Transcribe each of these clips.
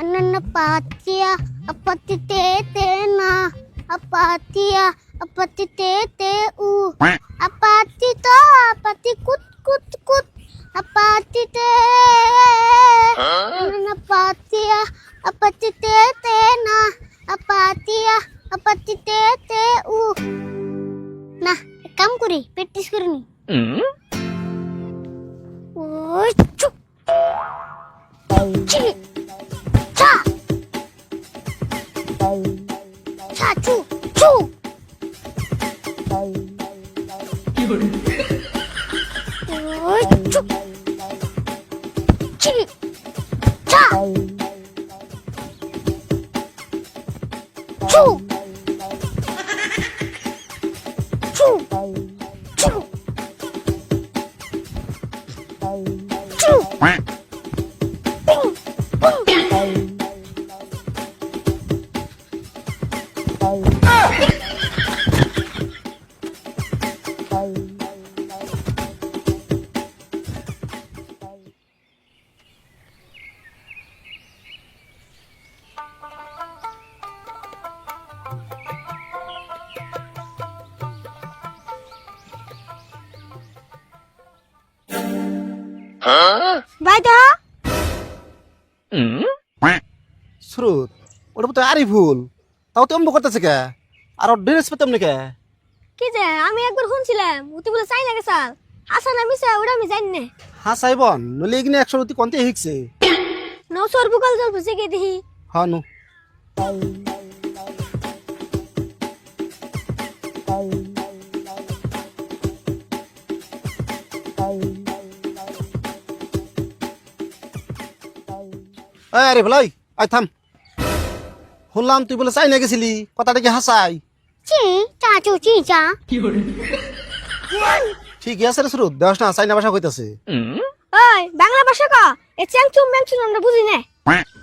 Ananapatia, apatitete-na, apatia, apatitete-u, apatito, apatikut-kut-kut, apatite. Ananapatia, apatitete-na, apatia, apatitete-u. Nah, काम करी practice करनी. স্রোত ওটা তো আরই ভুল তাও তো অম্ব করতেছে কে আর ড্রেস পেতাম না কে কি যে আমি একবার শুনছিলাম উতি বলে চাই না গেছাল আসা না মিছা ওটা আমি জানি না হ্যাঁ সাইবন নলে এগিনে 100 অতি কোনতে হিকছে নৌ সর্বকাল জল বুঝে গে দিহি হ্যাঁ নো আরে ভাই আই থাম শুনলাম তুই বলে চাই না গেছিলি কথাটা কি হাসাই চি চাচু চি চা ঠিক আছে রে স্রোত দেওয়াস না চাইনা ভাষা কইতাছে ওই বাংলা ভাষা ক এ চ্যাংচুম ম্যাংচুম আমরা বুঝি না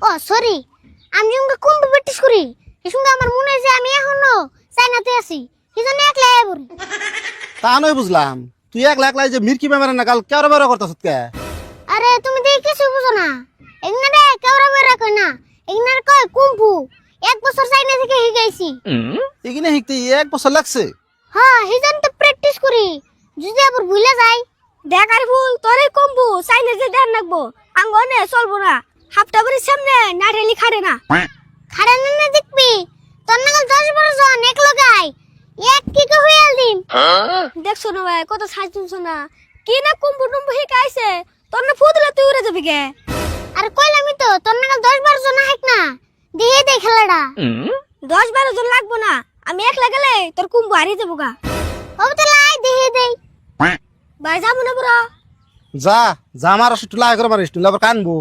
ও সরি আমি যখন কম প্র্যাকটিস করি এই সঙ্গে আমার মনে হয় যে আমি এখনো চাইনাতে আছি সেজন্য একলা বলি তা নয় বুঝলাম তুই একলা একলাই যে মিরকি বেমারে না কাল কেওরা বেরা করতাছ কে আরে তুমি দেখি কিছু বুঝো না এগনারে কেওরা বেরা কই না এগনার কয় কুম্ফু এক বছর চাইনা থেকে শিখাইছি এগিনে শিখতে 1 বছর লাগছে হ্যাঁ সেজন্য তো প্র্যাকটিস করি যদি আবার ভুলে যাই দেখ আর ভুল তোরে কুম্ফু চাইনা যে দেন রাখবো আঙ্গনে চলবো না হাফটা বাড়ির সামনে না ঠেলি খাড়ে না খাড়ে না দেখবি তোর নাগাল 10-12 জন এক লগাই এক কিকে হইয়াল দিন দেখছো না ভাই কত সাজ তুমছো না কি না কুম্ফু টুম্ফু শিখাইছে তোর না ফুদলে তুই উড়ে যাবি কে আর কইলামই তো তোর নাগাল 10-12 জন হাইক না দিয়ে দে খেলাটা 10-12 জন লাগবো না আমি একলা গেলে তোর কুম্ভু হারিয়ে যাবো গা হবে তাহলে আয় দিয়ে দেই ভাই যাবো না পুরো যা যা আমার আসলে লাই করে মারিস তুই আবার কানবো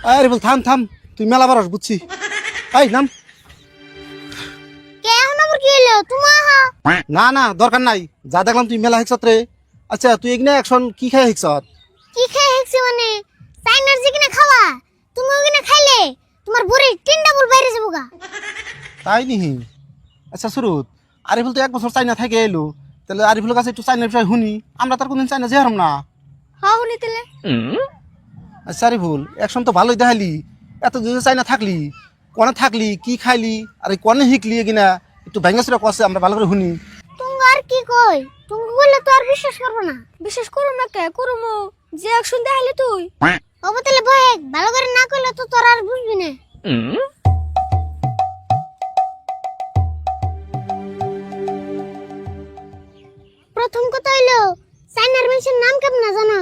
আরে বল থাম থাম তুই মেলা বারস বুঝছি আই নাম কে এখন আবার কি হলো তুমি আহা না না দরকার নাই যা দেখলাম তুই মেলা হিকছত রে আচ্ছা তুই এগনে অ্যাকশন কি খাই হিকছত কি খাই হেক্সি মানে চাইনার জিকিনে খাওয়া তুমি ওখানে খাইলে তোমার বুড়ি 3 ডাবল বাইরে যাবো গা তাই নিহি আচ্ছা সুরুত আরিফুল তো 1 বছর চাইনা থেকে এলো তাহলে আরিফুলের কাছে একটু চাইনার বিষয় শুনি আমরা তার কোনদিন চাইনা যেহারম না হ্যাঁ শুনি তাহলে আচ্ছা আরিফুল অ্যাকশন তো ভালোই দেখালি এত দিন চাইনা থাকলি কোনে থাকলি কি খাইলি আর কোনে শিখলি কিনা একটু ভেঙ্গাসুরা কষে আমরা ভালো করে শুনি তুমি আর কি কই তুমি বললে তো আর বিশ্বাস করবো না বিশ্বাস করো না কে করমু যে অ্যাকশন দেখাইলে তুই হবে তাহলে বহে ভালো করে না কইলে তো তোর আর বুঝবি না প্রথম কথা হইলো চাইনার মানুষের নাম কেমন না জানো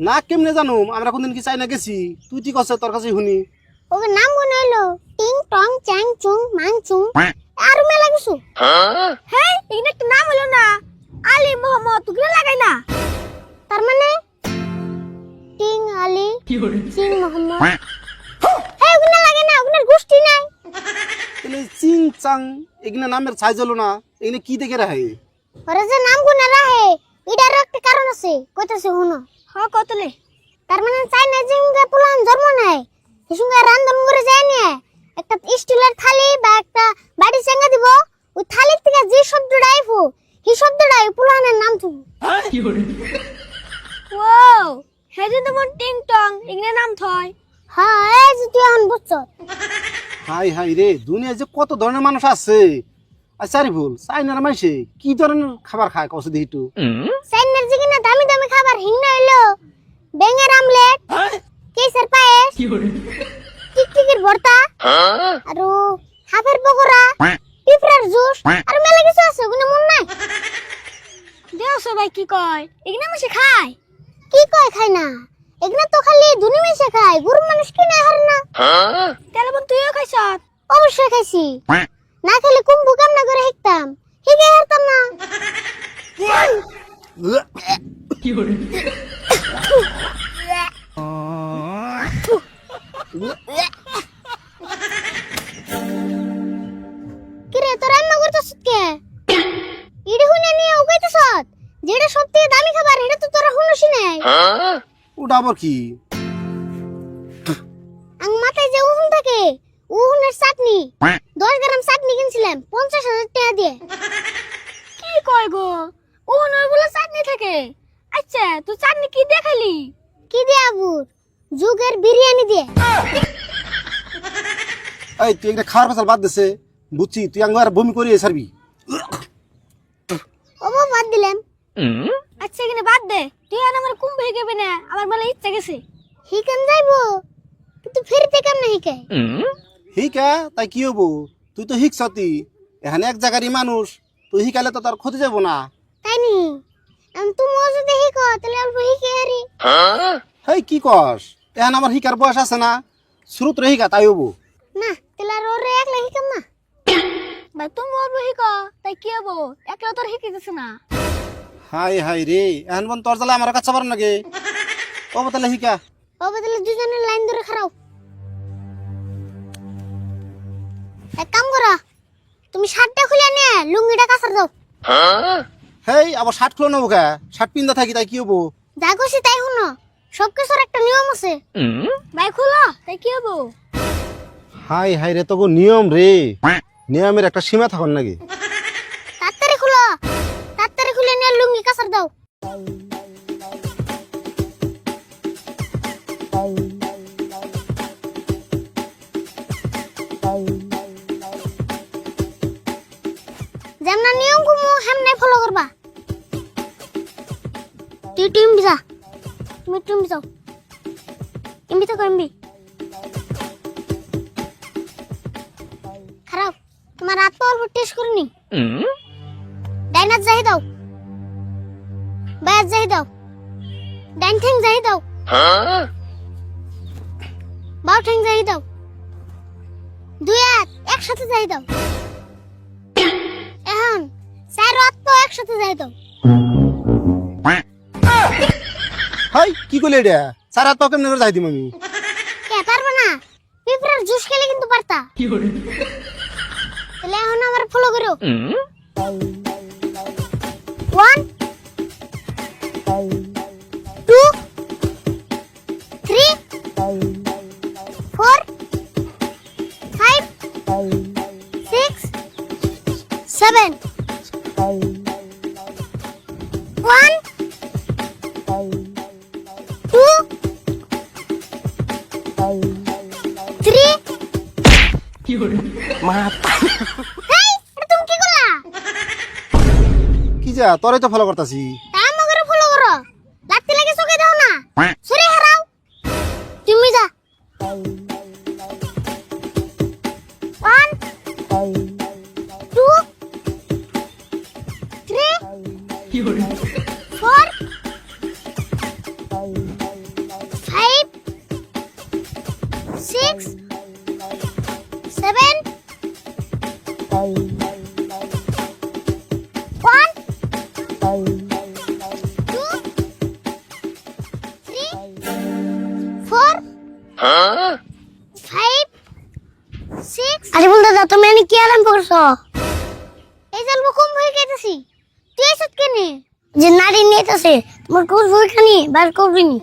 না কেমনে জানো আমরা কোনদিন কি চাইনা গেছি তুই কি কষ্ট তোর কাছে শুনি ওকে নাম মনে হইলো টিং টং চ্যাং চুং মাং চুং আর মেলা কিছু হ্যাঁ এখানে একটা নাম হলো না আলী মোহাম্মদ তুই লাগাই না তার মানে টিং আলী চিং মোহাম্মদ হ্যাঁ ওখানে লাগে না ওখানে গোষ্ঠী নাই তাহলে চিং চাং এগুলো নামের সাইজ হলো না, এগুলো কি দেখে রাখে? ওরে যে নাম গুনা রাহে এটারও একটা কারণ আছে, কইতাছে শুনো। কতলে তার মানে চাইনা জিঙ্গা পুলান জন্ম নাই হিসুঙ্গা রান্ধন করে যায় না, একটা স্টিলের থালি বা একটা বাড়ি চেঙ্গা দিব, ওই থালির থেকে যে শব্দটা আইবো এই শব্দটাই পুলানের নাম তুমি। ওয়াও হেজে তো মন টিং টং ইংরে নাম থয়। হ্যাঁ এই যে তুই এখন বুঝছ। হাই হাই রে, দুনিয়ায় যে কত ধরনের মানুষ আছে। আচ্ছা ভুল, চাইনার মানুষে কি ধরনের খাবার খায় কত দেখি একটু? চাইনার যে কিনা দামি দামি খাবার হিংনা হইলো বেঙের আমলেট, কেসের পায়েস, টিকটিকির ভর্তা, আর হাফের পকোড়া, পিঁপড়ার জুস, আর মেলা কিছু আছে ওগুলো মন নাই। দেও সবাই কি কয় এগুলো মাসে খায়? কি কয় খায় না, এগুলো তো খালি দুনি মাসে খায়, গরু মানুষ কি না হারে না। তাহলে বোন তুইও খাইছ? অবশ্যই খাইছি, না খেলে কুম্ভু কামনা করে শিখতাম, শিখে হারতাম না। কিরে তোর রান্না করতেছ কে? ইডি হুনে নিয়ে উগাইতেছ, যেটা সবথেকে দামি খাবার এটা তো তোরা হুনসি নাই। ওটা আবার কি? আং মাথায় যে উহুন থাকে, উহুনের চাটনি, 10 গ্রাম চাটনি কিনছিলাম 50,000 টাকা দিয়ে। কি কয় গো, উহুনের বলে চাটনি থাকে? আচ্ছা তুই চাটনি কি দেখালি? কি দিয়ে আবুর? যুগের বিরিয়ানি দিয়ে। এই তুই একটা খাওয়ার ফসল বাদ দিছে, বুঝছি তুই আঙ্গার বমি করিয়ে ছাড়বি। ও বাদ দিলাম। আচ্ছা এখানে বাদ দে, তুই আর আমার কুম্ভ হয়ে গেবে না, আমার বলে ইচ্ছা গেছে। হিকান যাইবো কিন্তু ফিরতে কেমন হিকায়? হিকা তাই কি হবো, তুই তো হিকছতি, এখানে এক জায়গারই মানুষ, তুই হিকালে তো তার ক্ষতি যাবো না। তাই নি তুমিও যদি হিকো তাহলে অল্প হিকে হারি। হেই কি কস, এখন আমার হিকার বয়স আছে না, শুরুত রে হিকা তাই হবো না, তাহলে আর ওরে একলা হিকাম না। ভাই তুমি অল্প হিকো তাই কি হবো, একলা তোর হিকে দিছ না। হাই হাই রে, এখন বন তোর জ্বালা আমার কাছে পারেন নাকি? ও তাহলে হিকা। ও বদলে দুজনের লাইন ধরে খারাও। এক কাম করো, তুমি শার্টটা খুলে নিয়ে লুঙ্গিটা কাছার দাও। হেই আবার শার্ট খুলে নেবো কে? শার্ট পিন্দা থাকি তাই কি হবো? যা খুশি তাই শুনো, সব কিছুর একটা নিয়ম আছে। ভাই খুলো তাই কি হবো? হাই হাই রে, তোকে নিয়ম রে, নিয়মের একটা সীমা থাকুন নাকি? তাড়াতাড়ি খুলো, তাড়াতাড়ি খুলে নিয়ে লুঙ্গি কাছার দাও। যেমন নিয়ম গুমু হেমনে ফলো করবা। তুই টিম যা, তুমি টিম যাও, এমবি তো করবি। খারাপ তোমার হাত অল্প টেস্ট করিনি। ডাইনার যাই দাও, বাইর যাই দাও, ডাইন ঠ্যাং যাই দাও, বাউ ঠ্যাং যাই দাও, দুই হাত একসাথে যাই দাও। এখন চার হাত তো একসাথে যাই দাও। হাই কি করলে এটা? সারা তো কেমনে করে যাই দিম আমি? কে পারবো না? পিঁপড়ার জুস খেলে কিন্তু পারতা। তাহলে এখন আমার ফলো করো। 1 2 3 4 5 6 7 1 2 3 হেই এটা তুমি কি করলা? কি যা তোরাই তো ফলো করতাছি। তাই আমাকে ফলো করো, লাগতে লাগে চোখে দাও না, সরে হারাও। তুমি যা 1 2 3 4 5 6 7 1 2 3 4 5 6 আরে বল দাদা তুমি এখানে কি আরাম করছো? এই জলব কম হয়ে গেছে। তুই এসব কেনে? যে নারী নিতেছে তোমার কোন ভুলখানি বার করবিনি।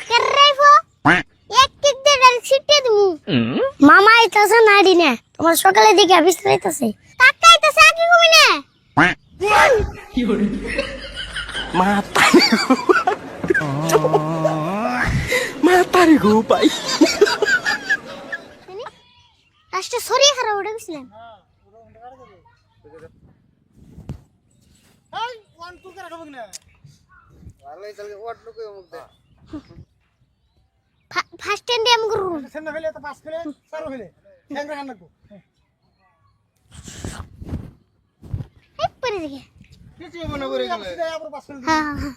কেরাইফো এক কিক দে ডাইরেক্ট ছিটে দিমু। মামা আইতাছে নারী নে তোমার সকালে দিকে বিস্তারিতাছে। কাকা আইতাছে কি কমি না? Matari ko pa. লাস্টে সরিয়ে খারাপ উঠে গেছিলেন। ফার্স্ট টাইম দিয়ে আমি করব। সামনে ফেলে তো পাস ফেলে চারো ফেলে হ্যাংরা কান লাগবো এক পরে দেখে। কিছু মনে করে গেলে আবার পাস ফেলে হ্যাঁ হ্যাঁ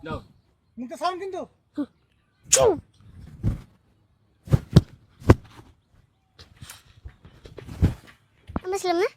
দাও মুখে সাউন্ড কিন্তু আমি ছিলাম না।